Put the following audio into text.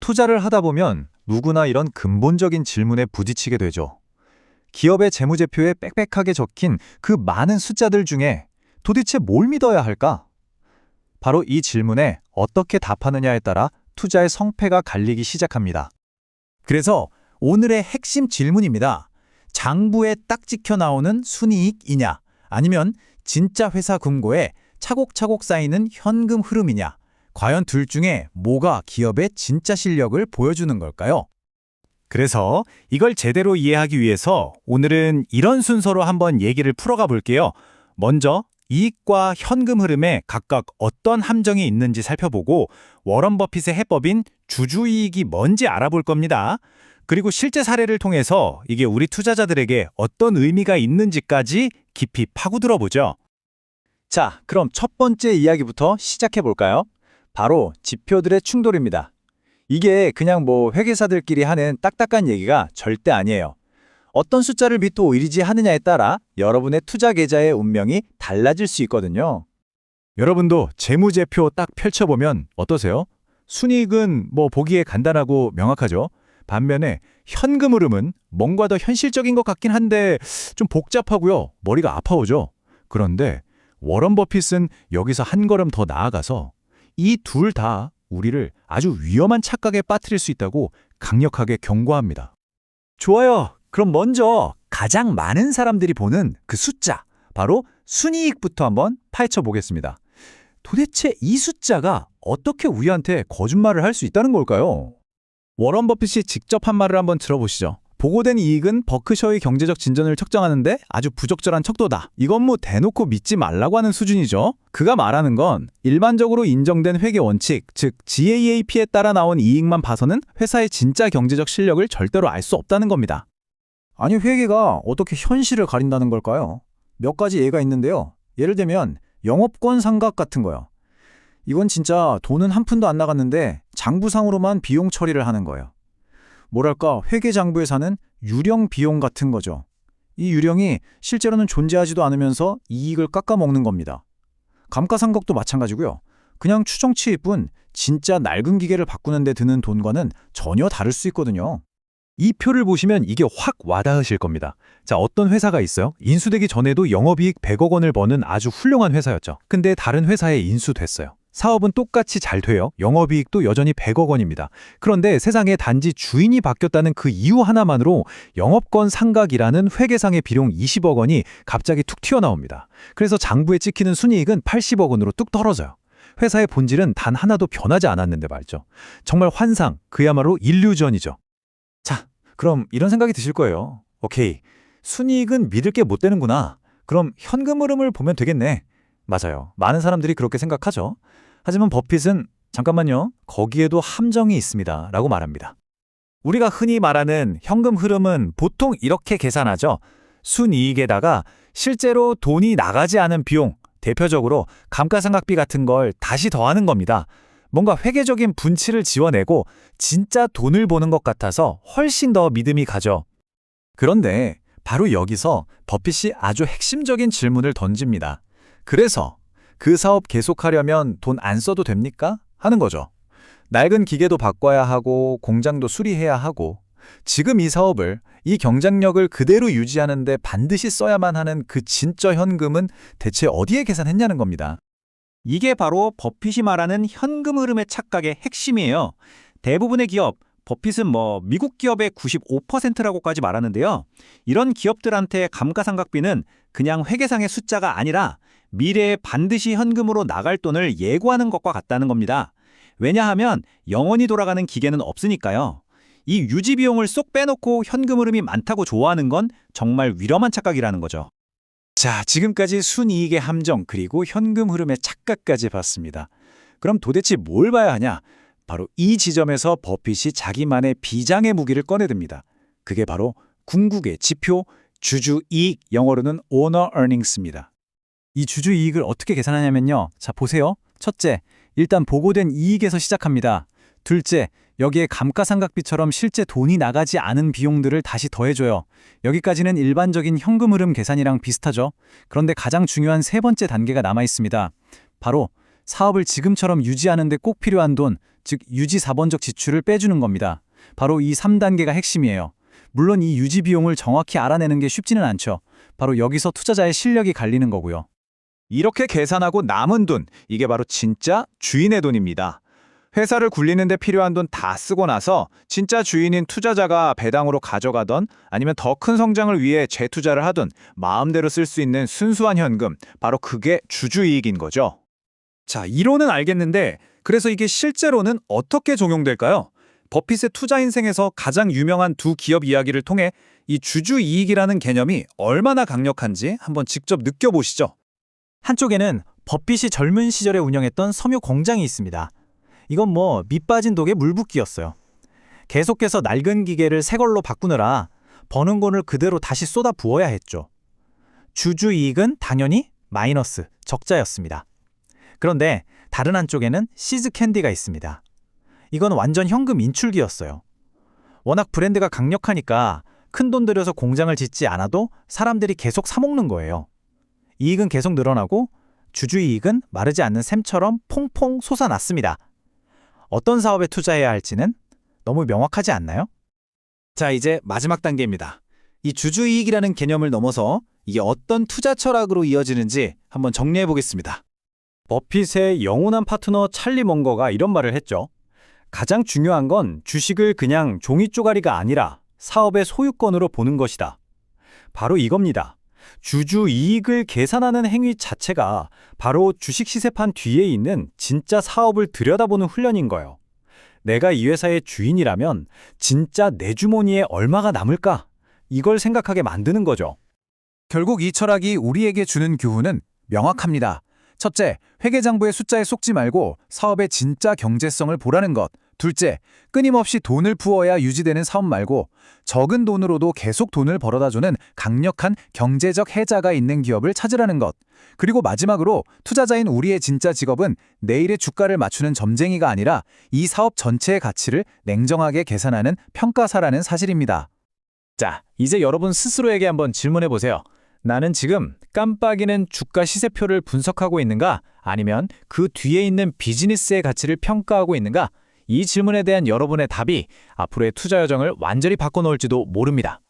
투자를 하다 보면 누구나 이런 근본적인 질문에 부딪히게 되죠. 기업의 재무제표에 빽빽하게 적힌 그 많은 숫자들 중에 도대체 뭘 믿어야 할까? 바로 이 질문에 어떻게 답하느냐에 따라 투자의 성패가 갈리기 시작합니다. 그래서 오늘의 핵심 질문입니다. 장부에 딱 찍혀 나오는 순이익이냐, 아니면 진짜 회사 금고에 차곡차곡 쌓이는 현금 흐름이냐, 과연 둘 중에 뭐가 기업의 진짜 실력을 보여주는 걸까요? 그래서 이걸 제대로 이해하기 위해서 오늘은 이런 순서로 한번 얘기를 풀어가 볼게요. 먼저 이익과 현금 흐름에 각각 어떤 함정이 있는지 살펴보고 워런 버핏의 해법인 주주이익이 뭔지 알아볼 겁니다. 그리고 실제 사례를 통해서 이게 우리 투자자들에게 어떤 의미가 있는지까지 깊이 파고들어 보죠. 자, 그럼 첫 번째 이야기부터 시작해 볼까요? 바로 지표들의 충돌입니다. 이게 그냥 회계사들끼리 하는 딱딱한 얘기가 절대 아니에요. 어떤 숫자를 믿고 의지하느냐에 따라 여러분의 투자 계좌의 운명이 달라질 수 있거든요. 여러분도 재무제표 딱 펼쳐보면 어떠세요? 순이익은 보기에 간단하고 명확하죠. 반면에 현금 흐름은 뭔가 더 현실적인 것 같긴 한데 좀 복잡하고요. 머리가 아파오죠. 그런데 워런 버핏은 여기서 한 걸음 더 나아가서 이 둘 다 우리를 아주 위험한 착각에 빠뜨릴 수 있다고 강력하게 경고합니다. 좋아요. 그럼 먼저 가장 많은 사람들이 보는 그 숫자, 바로 순이익부터 한번 파헤쳐 보겠습니다. 도대체 이 숫자가 어떻게 우리한테 거짓말을 할 수 있다는 걸까요? 워런 버핏이 직접 한 말을 한번 들어보시죠. 보고된 이익은 버크셔의 경제적 진전을 측정하는데 아주 부적절한 척도다. 이건 대놓고 믿지 말라고 하는 수준이죠. 그가 말하는 건 일반적으로 인정된 회계 원칙, 즉 GAAP에 따라 나온 이익만 봐서는 회사의 진짜 경제적 실력을 절대로 알 수 없다는 겁니다. 아니, 회계가 어떻게 현실을 가린다는 걸까요? 몇 가지 예가 있는데요. 예를 들면 영업권 상각 같은 거요. 이건 진짜 돈은 한 푼도 안 나갔는데 장부상으로만 비용 처리를 하는 거예요. 뭐랄까, 회계장부에서는 유령 비용 같은 거죠. 이 유령이 실제로는 존재하지도 않으면서 이익을 깎아먹는 겁니다. 감가상각도 마찬가지고요. 그냥 추정치일 뿐 진짜 낡은 기계를 바꾸는 데 드는 돈과는 전혀 다를 수 있거든요. 이 표를 보시면 이게 확 와닿으실 겁니다. 자, 어떤 회사가 있어요. 인수되기 전에도 영업이익 100억 원을 버는 아주 훌륭한 회사였죠. 근데 다른 회사에 인수됐어요. 사업은 똑같이 잘 돼요. 영업이익도 여전히 100억 원입니다. 그런데 세상에 단지 주인이 바뀌었다는 그 이유 하나만으로 영업권 상각이라는 회계상의 비용 20억 원이 갑자기 툭 튀어나옵니다. 그래서 장부에 찍히는 순이익은 80억 원으로 뚝 떨어져요. 회사의 본질은 단 하나도 변하지 않았는데 말이죠. 정말 환상, 그야말로 일루전이죠. 자, 그럼 이런 생각이 드실 거예요. 오케이, 순이익은 믿을 게 못 되는구나. 그럼 현금 흐름을 보면 되겠네. 맞아요. 많은 사람들이 그렇게 생각하죠. 하지만 버핏은 잠깐만요, 거기에도 함정이 있습니다 라고 말합니다. 우리가 흔히 말하는 현금 흐름은 보통 이렇게 계산하죠. 순이익에다가 실제로 돈이 나가지 않은 비용, 대표적으로 감가상각비 같은 걸 다시 더하는 겁니다. 뭔가 회계적인 분치를 지워내고 진짜 돈을 보는 것 같아서 훨씬 더 믿음이 가죠. 그런데 바로 여기서 버핏이 아주 핵심적인 질문을 던집니다. 그래서 그 사업 계속하려면 돈 안 써도 됩니까? 하는 거죠. 낡은 기계도 바꿔야 하고 공장도 수리해야 하고 지금 이 사업을, 이 경쟁력을 그대로 유지하는데 반드시 써야만 하는 그 진짜 현금은 대체 어디에 계산했냐는 겁니다. 이게 바로 버핏이 말하는 현금 흐름의 착각의 핵심이에요. 대부분의 기업, 버핏은 미국 기업의 95%라고까지 말하는데요. 이런 기업들한테 감가상각비는 그냥 회계상의 숫자가 아니라 미래에 반드시 현금으로 나갈 돈을 예고하는 것과 같다는 겁니다. 왜냐하면 영원히 돌아가는 기계는 없으니까요. 이 유지 비용을 쏙 빼놓고 현금 흐름이 많다고 좋아하는 건 정말 위험한 착각이라는 거죠. 자, 지금까지 순이익의 함정 그리고 현금 흐름의 착각까지 봤습니다. 그럼 도대체 뭘 봐야 하냐? 바로 이 지점에서 버핏이 자기만의 비장의 무기를 꺼내듭니다. 그게 바로 궁극의 지표, 주주이익, 영어로는 Owner Earnings입니다. 이 주주이익을 어떻게 계산하냐면요. 자, 보세요. 첫째, 일단 보고된 이익에서 시작합니다. 둘째, 여기에 감가상각비처럼 실제 돈이 나가지 않은 비용들을 다시 더해줘요. 여기까지는 일반적인 현금 흐름 계산이랑 비슷하죠. 그런데 가장 중요한 세 번째 단계가 남아 있습니다. 바로 사업을 지금처럼 유지하는 데 꼭 필요한 돈, 즉 유지 자본적 지출을 빼주는 겁니다. 바로 이 3단계가 핵심이에요. 물론 이 유지 비용을 정확히 알아내는 게 쉽지는 않죠. 바로 여기서 투자자의 실력이 갈리는 거고요. 이렇게 계산하고 남은 돈, 이게 바로 진짜 주인의 돈입니다. 회사를 굴리는 데 필요한 돈 다 쓰고 나서 진짜 주인인 투자자가 배당으로 가져가던 아니면 더 큰 성장을 위해 재투자를 하든 마음대로 쓸 수 있는 순수한 현금, 바로 그게 주주이익인 거죠. 자, 이론은 알겠는데 그래서 이게 실제로는 어떻게 적용될까요? 버핏의 투자 인생에서 가장 유명한 두 기업 이야기를 통해 이 주주이익이라는 개념이 얼마나 강력한지 한번 직접 느껴보시죠. 한쪽에는 버핏이 젊은 시절에 운영했던 섬유 공장이 있습니다. 이건 밑 빠진 독에 물 붓기였어요. 계속해서 낡은 기계를 새 걸로 바꾸느라 버는 돈을 그대로 다시 쏟아 부어야 했죠. 주주이익은 당연히 마이너스, 적자였습니다. 그런데 다른 한쪽에는 시즈 캔디가 있습니다. 이건 완전 현금 인출기였어요. 워낙 브랜드가 강력하니까 큰 돈 들여서 공장을 짓지 않아도 사람들이 계속 사 먹는 거예요. 이익은 계속 늘어나고 주주이익은 마르지 않는 샘처럼 퐁퐁 솟아났습니다. 어떤 사업에 투자해야 할지는 너무 명확하지 않나요? 자, 이제 마지막 단계입니다. 이 주주이익이라는 개념을 넘어서 이게 어떤 투자 철학으로 이어지는지 한번 정리해 보겠습니다. 버핏의 영원한 파트너 찰리 먼거가 이런 말을 했죠. 가장 중요한 건 주식을 그냥 종이 쪼가리가 아니라 사업의 소유권으로 보는 것이다. 바로 이겁니다. 주주 이익을 계산하는 행위 자체가 바로 주식 시세판 뒤에 있는 진짜 사업을 들여다보는 훈련인 거예요. 내가 이 회사의 주인이라면 진짜 내 주머니에 얼마가 남을까? 이걸 생각하게 만드는 거죠. 결국 이 철학이 우리에게 주는 교훈은 명확합니다. 첫째, 회계장부의 숫자에 속지 말고 사업의 진짜 경제성을 보라는 것. 둘째, 끊임없이 돈을 부어야 유지되는 사업 말고 적은 돈으로도 계속 돈을 벌어다주는 강력한 경제적 해자가 있는 기업을 찾으라는 것. 그리고 마지막으로 투자자인 우리의 진짜 직업은 내일의 주가를 맞추는 점쟁이가 아니라 이 사업 전체의 가치를 냉정하게 계산하는 평가사라는 사실입니다. 자, 이제 여러분 스스로에게 한번 질문해 보세요. 나는 지금 깜빡이는 주가 시세표를 분석하고 있는가? 아니면 그 뒤에 있는 비즈니스의 가치를 평가하고 있는가? 이 질문에 대한 여러분의 답이 앞으로의 투자 여정을 완전히 바꿔놓을지도 모릅니다.